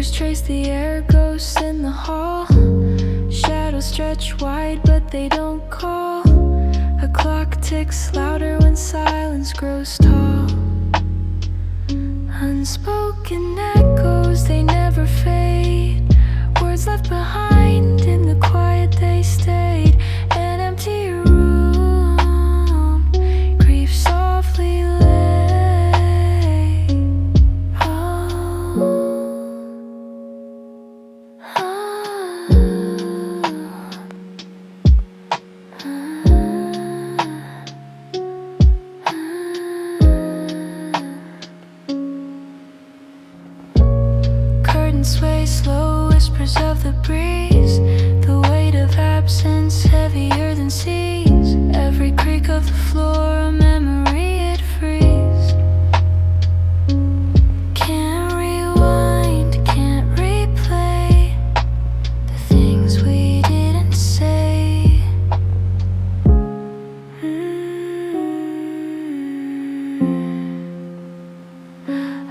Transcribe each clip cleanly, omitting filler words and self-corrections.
Fingers trace the air, ghosts in the hall. Shadows stretch wide but they don't call. A clock ticks louder when silence grows tall. Unspoken echoes, they never fade. Words left behind in the quiet they stayed. An empty room, grief softly lay. Curtains sway, slow whispers of the breeze. The weight of absence heavier than seas. Every creak of the floor, a memory it frees. Can't rewind, can't replay the things we didn't say.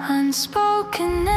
Unspoken